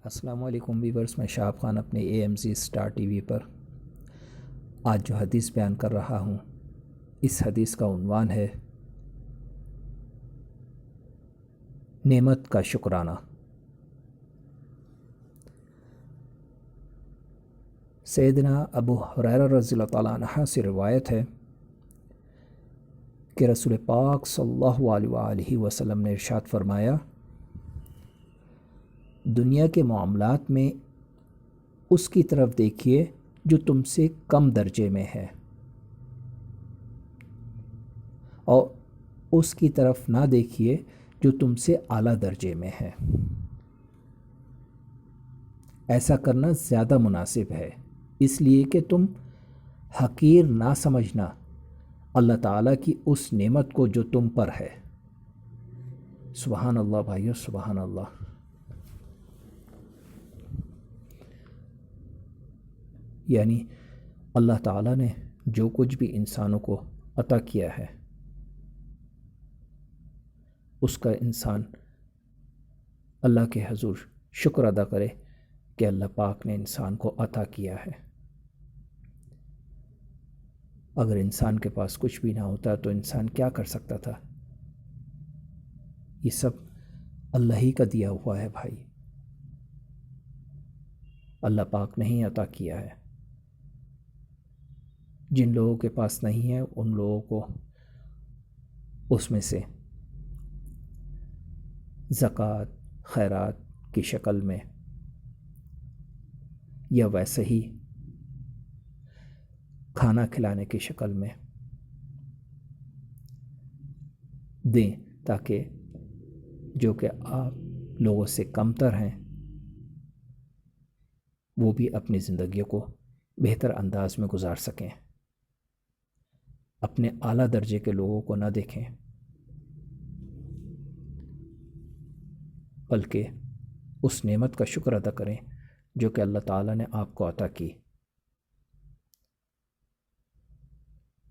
السلام علیکم ویورز، میں شہاب خان اپنے AMZ اسٹار ٹی وی پر آج جو حدیث بیان کر رہا ہوں، اس حدیث کا عنوان ہے نعمت کا شکرانہ۔ سیدنا ابو ہریرہ رضی اللہ تعالیٰ عنہ سے روایت ہے کہ رسول پاک صلی اللہ علیہ وآلہ وسلم نے ارشاد فرمایا، دنیا کے معاملات میں اس کی طرف دیکھیے جو تم سے کم درجے میں ہے، اور اس کی طرف نہ دیکھیے جو تم سے اعلیٰ درجے میں ہے۔ ایسا کرنا زیادہ مناسب ہے، اس لیے کہ تم حقیر نہ سمجھنا اللہ تعالیٰ کی اس نعمت کو جو تم پر ہے۔ سبحان اللہ بھائیو، سبحان اللہ۔ یعنی اللہ تعالیٰ نے جو کچھ بھی انسانوں کو عطا کیا ہے، اس کا انسان اللہ کے حضور شکر ادا کرے کہ اللہ پاک نے انسان کو عطا کیا ہے۔ اگر انسان کے پاس کچھ بھی نہ ہوتا تو انسان کیا کر سکتا تھا؟ یہ سب اللہ ہی کا دیا ہوا ہے بھائی، اللہ پاک نے ہی عطا کیا ہے۔ جن لوگوں کے پاس نہیں ہے ان لوگوں کو اس میں سے زکوٰۃ، خیرات کی شکل میں یا ویسے ہی کھانا کھلانے کی شکل میں دیں، تاکہ جو کہ آپ لوگوں سے کمتر ہیں وہ بھی اپنی زندگیوں کو بہتر انداز میں گزار سکیں، اپنے اعلیٰ درجے کے لوگوں کو نہ دیکھیں بلکہ اس نعمت کا شکر ادا کریں جو کہ اللہ تعالیٰ نے آپ کو عطا کی،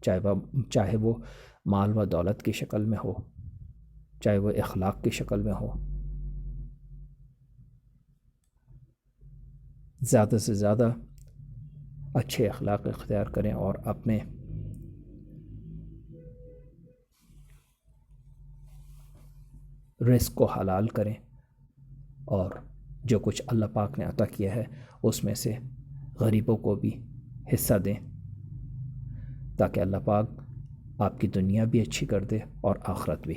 چاہے وہ مال و دولت کی شکل میں ہو، چاہے وہ اخلاق کی شکل میں ہو۔ زیادہ سے زیادہ اچھے اخلاق اختیار کریں اور اپنے رزق کو حلال کریں، اور جو کچھ اللہ پاک نے عطا کیا ہے اس میں سے غریبوں کو بھی حصہ دیں، تاکہ اللہ پاک آپ کی دنیا بھی اچھی کر دے اور آخرت بھی۔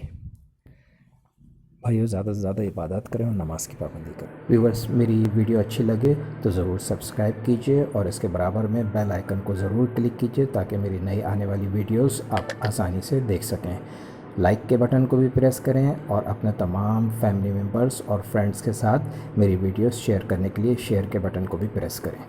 بھائیو، زیادہ سے زیادہ عبادت کریں اور نماز کی پابندی کریں۔ ویورز، میری ویڈیو اچھی لگے تو ضرور سبسکرائب کیجئے اور اس کے برابر میں بیل آئیکن کو ضرور کلک کیجئے تاکہ میری نئی آنے والی ویڈیوز آپ آسانی سے دیکھ سکیں۔ لائک کے بٹن کو بھی پریس کریں اور اپنے تمام فیملی ممبرز اور فرینڈز کے ساتھ میری ویڈیوز شیئر کرنے کے لیے شیئر کے بٹن کو بھی پریس کریں۔